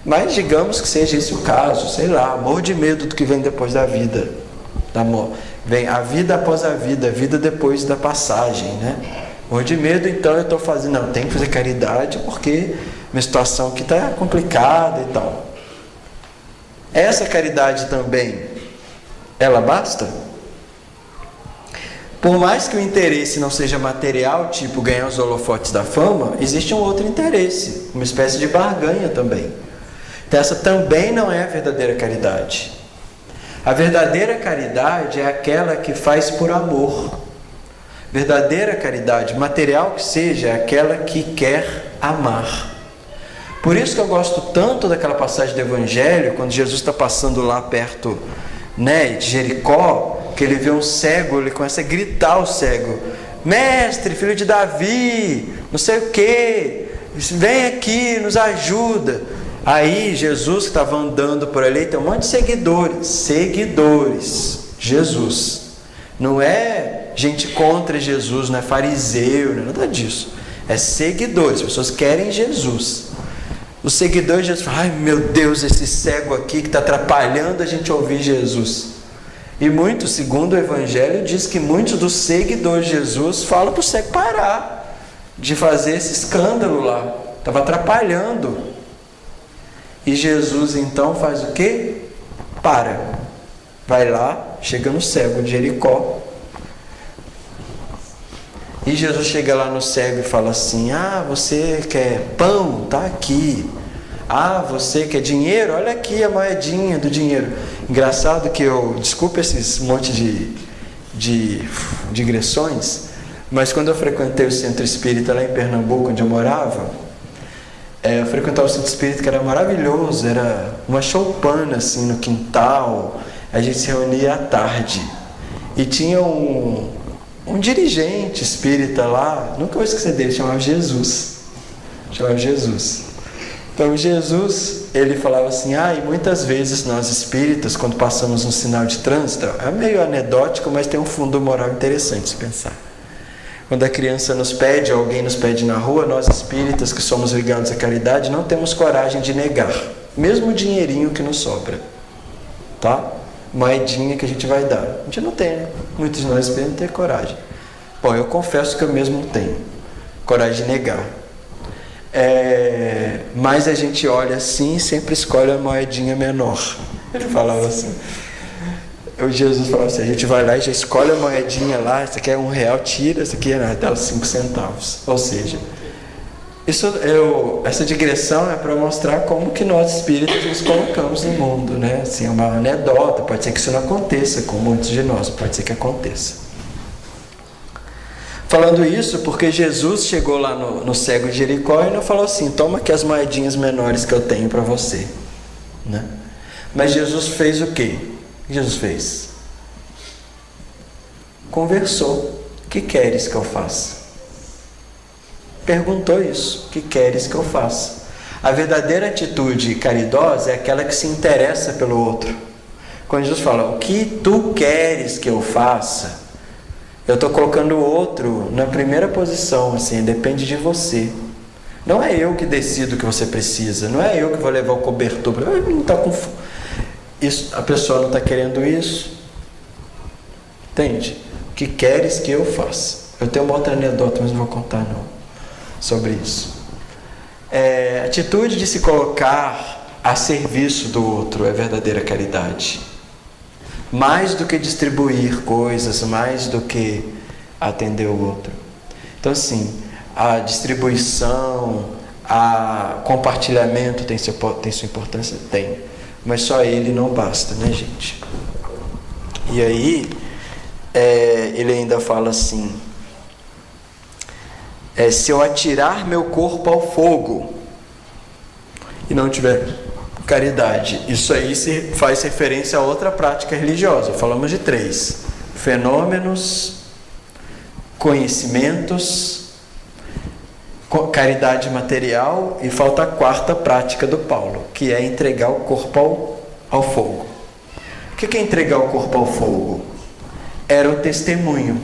Mas digamos que seja esse o caso, sei lá, morro de medo do que vem depois da vida. Vem a vida após a vida depois da passagem, né? Morro de medo, então eu estou fazendo, não, tem que fazer caridade porque minha situação aqui está complicada e tal. Essa caridade também, ela basta? Por mais que o interesse não seja material, tipo ganhar os holofotes da fama, existe um outro interesse, uma espécie de barganha também. Então essa também não é a verdadeira caridade. A verdadeira caridade é aquela que faz por amor. Verdadeira caridade, material que seja, é aquela que quer amar. Por isso que eu gosto tanto daquela passagem do Evangelho, quando Jesus está passando lá perto, né, de Jericó, que ele vê um cego, ele começa a gritar ao cego: mestre, filho de Davi, não sei o que, vem aqui, nos ajuda. Aí Jesus, que estava andando por ali, tem um monte de seguidores, Jesus. Não é gente contra Jesus, não é fariseu, não é nada disso. É seguidores, pessoas querem Jesus. Os seguidores de Jesus falam: ai meu Deus, esse cego aqui que está atrapalhando a gente ouvir Jesus. E muitos, segundo o Evangelho, diz que muitos dos seguidores de Jesus falam para o cego parar de fazer esse escândalo lá. Estava atrapalhando. E Jesus então faz o quê? Para. Vai lá, chega no cego de Jericó. E Jesus chega lá no cego e fala assim: você quer pão? Tá aqui. Você quer dinheiro? Olha aqui a moedinha do dinheiro. Engraçado que desculpe esses monte de digressões, mas quando eu frequentei o centro espírita lá em Pernambuco, onde eu morava, eu frequentava o centro espírita, que era maravilhoso, era uma choupana assim no quintal. A gente se reunia à tarde e tinha um dirigente espírita lá, nunca vou esquecer dele, chamava Jesus. Então Jesus, ele falava assim: e muitas vezes nós espíritas, quando passamos um sinal de trânsito, é meio anedótico, mas tem um fundo moral interessante se pensar. Quando a criança nos pede, alguém nos pede na rua, nós espíritas que somos ligados à caridade, não temos coragem de negar, mesmo o dinheirinho que nos sobra, tá? Moedinha que a gente vai dar. A gente não tem, né? Muitos de nós espíritas não têm coragem. Bom, eu confesso que eu mesmo não tenho coragem de negar. Mas a gente olha assim e sempre escolhe a moedinha menor. Ele falava assim, Jesus falava assim: a gente vai lá e já escolhe a moedinha lá, essa aqui é R$1, tira, essa aqui é dela 5 centavos. Ou seja, essa digressão é para mostrar como que nós espíritas nos colocamos no mundo, né? Assim, é uma anedota, pode ser que isso não aconteça com muitos de nós, pode ser que aconteça. Falando isso porque Jesus chegou lá no cego de Jericó e não falou assim: toma aqui as moedinhas menores que eu tenho para você, né? Mas Jesus fez o quê? O que Jesus fez? Conversou. O que queres que eu faça? Perguntou isso. O que queres que eu faça? A verdadeira atitude caridosa é aquela que se interessa pelo outro. Quando Jesus fala: o que tu queres que eu faça? Eu estou colocando o outro na primeira posição, assim, depende de você. Não é eu que decido o que você precisa, não é eu que vou levar o cobertor. Não tá com isso, a pessoa não está querendo isso. Entende? O que queres que eu faça? Eu tenho uma outra anedota, mas não vou contar não, sobre isso. A atitude de se colocar a serviço do outro é verdadeira caridade. Mais do que distribuir coisas, mais do que atender o outro. Então, assim, a distribuição, a compartilhamento tem sua importância? Tem. Mas só ele não basta, né, gente? E aí, ele ainda fala assim: se eu atirar meu corpo ao fogo e não tiver caridade, isso aí se faz referência a outra prática religiosa. Falamos de 3: fenômenos, conhecimentos, caridade material, e falta a 4ª prática do Paulo, que é entregar o corpo ao fogo. O que é entregar o corpo ao fogo? Era o testemunho.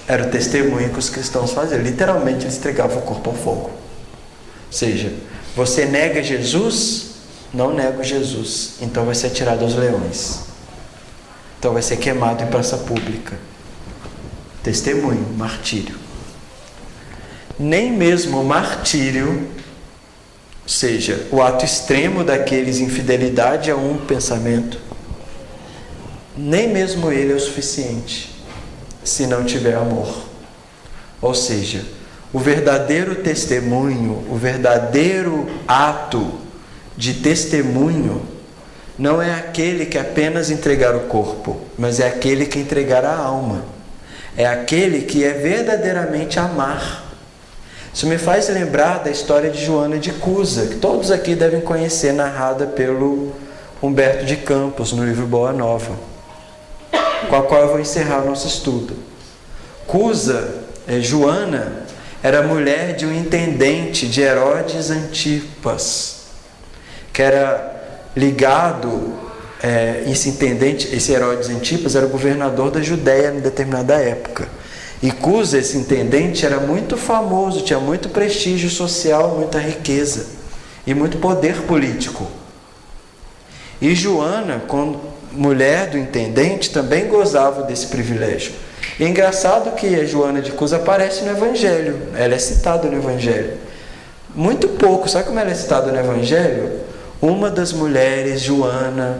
Era o testemunho que os cristãos faziam. Literalmente eles entregavam o corpo ao fogo. Ou seja, você nega Jesus? Não nego Jesus. Então vai ser atirado aos leões. Então vai ser queimado em praça pública. Testemunho, martírio. Nem mesmo o martírio, ou seja, o ato extremo daqueles infidelidade a um pensamento, nem mesmo ele é o suficiente se não tiver amor. Ou seja, o verdadeiro testemunho, o verdadeiro ato de testemunho não é aquele que apenas entregar o corpo, mas é aquele que entregar a alma. É aquele que é verdadeiramente amar. Isso me faz lembrar da história de Joana de Cusa, que todos aqui devem conhecer, narrada pelo Humberto de Campos no livro Boa Nova, com a qual eu vou encerrar o nosso estudo. Joana, era mulher de um intendente de Herodes Antipas, que era ligado, esse intendente, esse Herodes Antipas era o governador da Judéia em determinada época. E Cusa, esse intendente, era muito famoso, tinha muito prestígio social, muita riqueza e muito poder político. E Joana, como mulher do intendente, também gozava desse privilégio. E é engraçado que a Joana de Cusa aparece no Evangelho, ela é citada no Evangelho. Muito pouco, sabe como ela é citada no Evangelho? Uma das mulheres, Joana,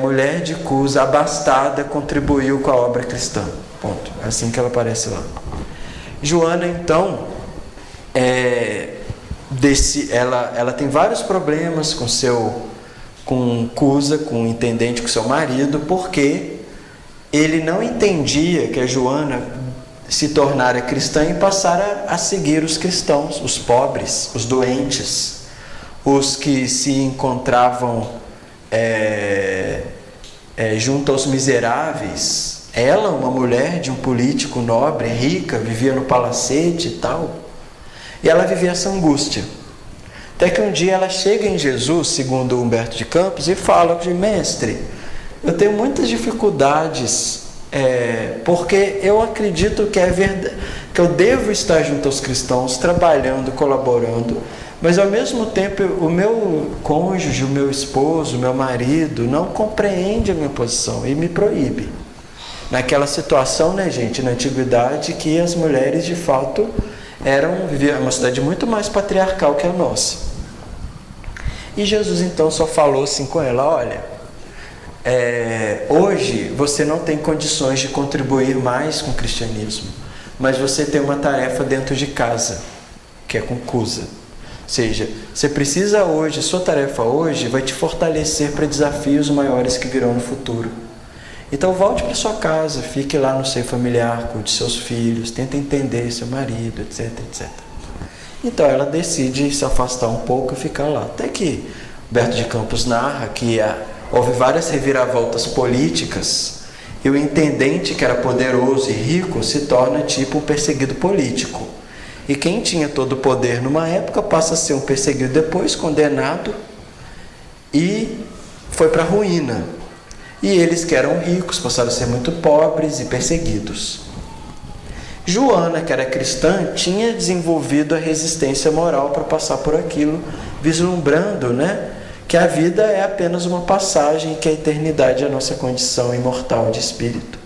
mulher de Cusa, abastada, contribuiu com a obra cristã. Ponto. É assim que ela aparece lá. Joana, então, ela tem vários problemas com Cusa, com o intendente, com seu marido, porque ele não entendia que a Joana se tornara cristã e passara a seguir os cristãos, os pobres, os doentes, os que se encontravam junto aos miseráveis. Ela, uma mulher de um político nobre, rica, vivia no palacete e tal, e ela vivia essa angústia. Até que um dia ela chega em Jesus, segundo Humberto de Campos, e fala: mestre, eu tenho muitas dificuldades, porque eu acredito que é verdade, que eu devo estar junto aos cristãos, trabalhando, colaborando, mas ao mesmo tempo o meu cônjuge, o meu esposo, o meu marido não compreende a minha posição e me proíbe. Naquela situação, né, gente, na antiguidade, que as mulheres de fato viviam uma cidade muito mais patriarcal que a nossa. E Jesus então só falou assim com ela: olha, hoje você não tem condições de contribuir mais com o cristianismo, mas você tem uma tarefa dentro de casa, que é com Cusa. Ou seja, você precisa hoje, sua tarefa hoje vai te fortalecer para desafios maiores que virão no futuro. Então volte para sua casa, fique lá no seio familiar, cuide de seus filhos, tente entender seu marido, etc, etc. Então ela decide se afastar um pouco e ficar lá. Até que Humberto de Campos narra que houve várias reviravoltas políticas e o intendente, que era poderoso e rico, se torna tipo um perseguido político. E quem tinha todo o poder numa época passa a ser um perseguido depois, condenado, e foi para a ruína. E eles que eram ricos passaram a ser muito pobres e perseguidos. Joana, que era cristã, tinha desenvolvido a resistência moral para passar por aquilo, vislumbrando, que a vida é apenas uma passagem e que a eternidade é a nossa condição imortal de espírito.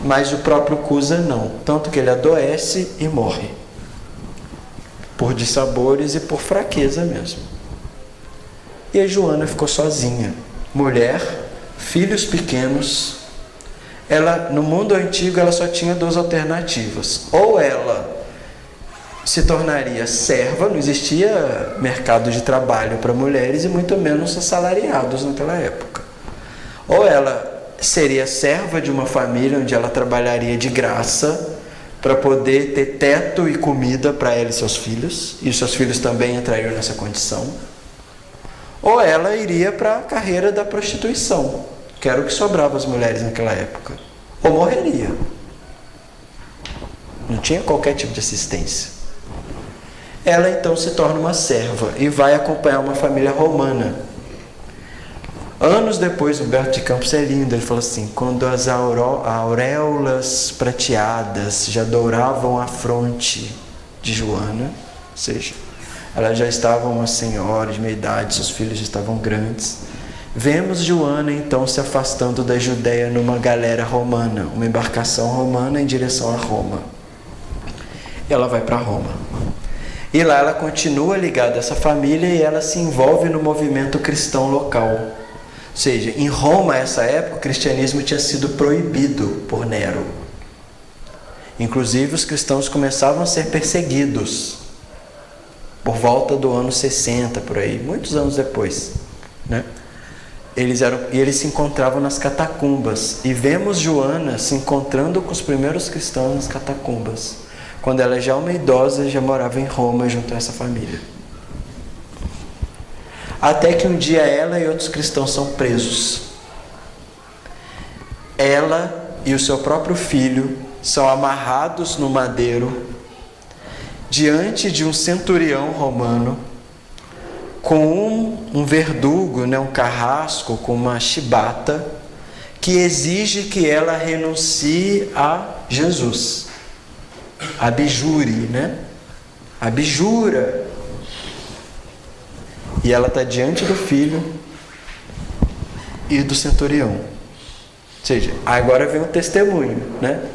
Mas o próprio Cusa não, tanto que ele adoece e morre, por dissabores e por fraqueza mesmo. E a Joana ficou sozinha, mulher, filhos pequenos. Ela, no mundo antigo, ela só tinha duas alternativas. Ou ela se tornaria serva, não existia mercado de trabalho para mulheres e muito menos assalariados naquela época. Ou ela seria serva de uma família onde ela trabalharia de graça para poder ter teto e comida para ela e seus filhos, e os seus filhos também entrariam nessa condição. Ou ela iria para a carreira da prostituição, que era o que sobrava às mulheres naquela época. Ou morreria. Não tinha qualquer tipo de assistência. Ela então se torna uma serva e vai acompanhar uma família romana. Anos depois, Humberto de Campos é lindo, ele fala assim: quando as auréolas prateadas já douravam a fronte de Joana, ou seja, ela já estava uma senhora de meia idade, seus filhos já estavam grandes, vemos Joana então se afastando da Judéia numa galera romana, uma embarcação romana em direção a Roma. Ela vai para Roma. E lá ela continua ligada a essa família e ela se envolve no movimento cristão local. Ou seja, em Roma, nessa época, o cristianismo tinha sido proibido por Nero. Inclusive, os cristãos começavam a ser perseguidos por volta do ano 60, por aí, muitos anos depois, Eles se encontravam nas catacumbas. E vemos Joana se encontrando com os primeiros cristãos nas catacumbas. Quando ela já uma idosa, já morava em Roma junto a essa família. Até que um dia ela e outros cristãos são presos. Ela e o seu próprio filho são amarrados no madeiro diante de um centurião romano com um verdugo, um carrasco, com uma chibata, que exige que ela renuncie a Jesus. Abjure, abjura. E ela está diante do filho e do centurião. Ou seja, agora vem o testemunho,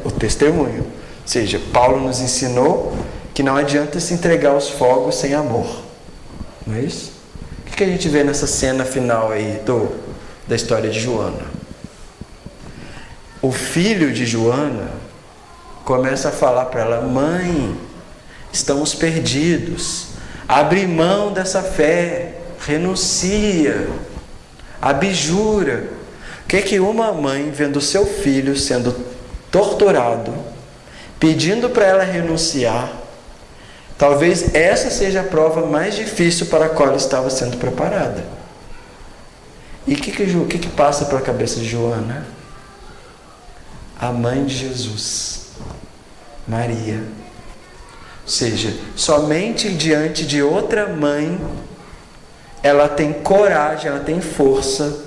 O testemunho. Ou seja, Paulo nos ensinou que não adianta se entregar aos fogos sem amor. Não é isso? O que a gente vê nessa cena final aí da história de Joana? O filho de Joana começa a falar para ela: mãe, estamos perdidos, abre mão dessa fé, renuncia, abjura. O que é que uma mãe, vendo seu filho sendo torturado, pedindo para ela renunciar, talvez essa seja a prova mais difícil para a qual ela estava sendo preparada. E o que passa pela cabeça de Joana? A mãe de Jesus, Maria. Ou seja, somente diante de outra mãe ela tem coragem, ela tem força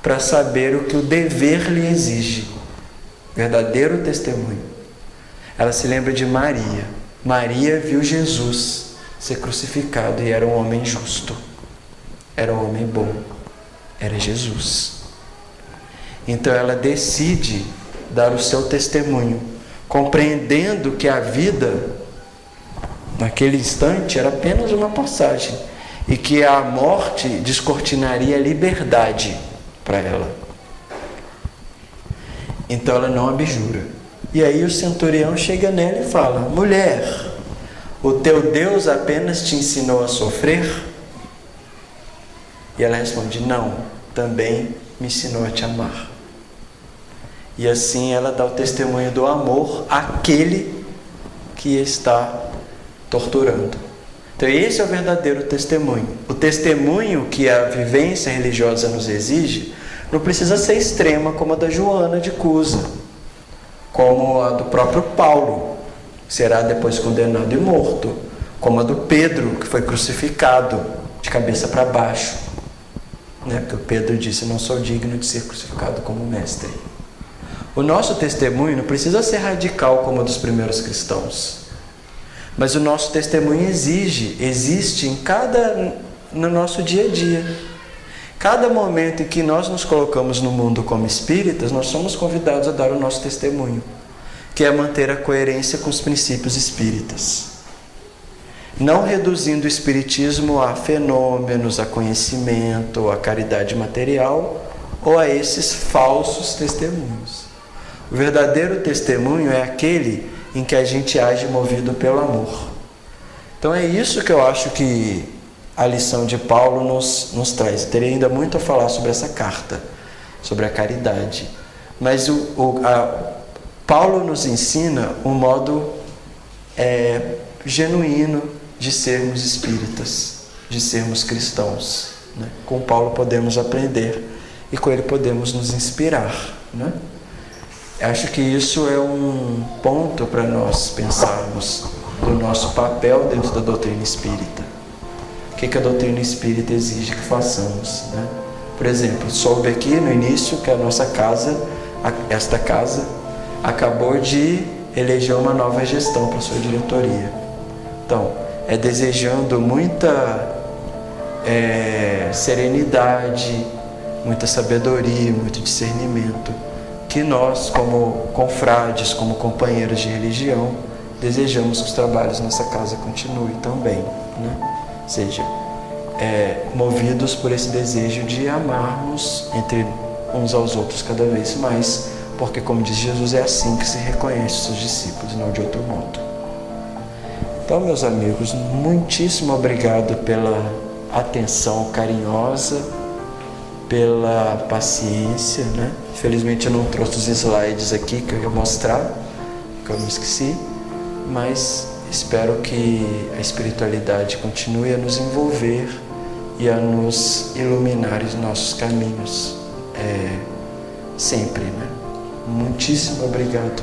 para saber o que o dever lhe exige. Verdadeiro testemunho. Ela se lembra de Maria. Maria viu Jesus ser crucificado e era um homem justo. Era um homem bom. Era Jesus. Então ela decide dar o seu testemunho, compreendendo que a vida, naquele instante, era apenas uma passagem e que a morte descortinaria a liberdade para ela. Então ela não abjura. E aí o centurião chega nela e fala: mulher, o teu Deus apenas te ensinou a sofrer? E ela responde: não, também me ensinou a te amar. E assim ela dá o testemunho do amor àquele que está torturando. Então esse é o verdadeiro testemunho. O testemunho que a vivência religiosa nos exige não precisa ser extrema como a da Joana de Cusa, como a do próprio Paulo, que será depois condenado e morto, como a do Pedro, que foi crucificado de cabeça para baixo, né? Porque o Pedro disse: não sou digno de ser crucificado como mestre. O nosso testemunho não precisa ser radical como o dos primeiros cristãos, mas o nosso testemunho existe no nosso dia a dia. Cada momento em que nós nos colocamos no mundo como espíritas, nós somos convidados a dar o nosso testemunho, que é manter a coerência com os princípios espíritas. Não reduzindo o espiritismo a fenômenos, a conhecimento, a caridade material ou a esses falsos testemunhos. O verdadeiro testemunho é aquele em que a gente age movido pelo amor. Então é isso que eu acho que a lição de Paulo nos traz. Teria ainda muito a falar sobre essa carta, sobre a caridade. Mas Paulo nos ensina um modo genuíno de sermos espíritas, de sermos cristãos, né? Com Paulo podemos aprender e com ele podemos nos inspirar, né? Acho que isso é um ponto para nós pensarmos do nosso papel dentro da doutrina espírita. O que a doutrina espírita exige que façamos, né? Por exemplo, soube aqui no início que a nossa casa, esta casa, acabou de eleger uma nova gestão para sua diretoria. Então, desejando muita serenidade, muita sabedoria, muito discernimento, que nós, como confrades, como companheiros de religião, desejamos que os trabalhos nessa casa continuem também, né? Ou seja, movidos por esse desejo de amarmos entre uns aos outros cada vez mais, porque, como diz Jesus, é assim que se reconhece os seus discípulos, não de outro modo. Então, meus amigos, muitíssimo obrigado pela atenção carinhosa, pela paciência, né? Infelizmente eu não trouxe os slides aqui que eu ia mostrar, que eu me esqueci, mas espero que a espiritualidade continue a nos envolver e a nos iluminar os nossos caminhos sempre, né? Muitíssimo obrigado.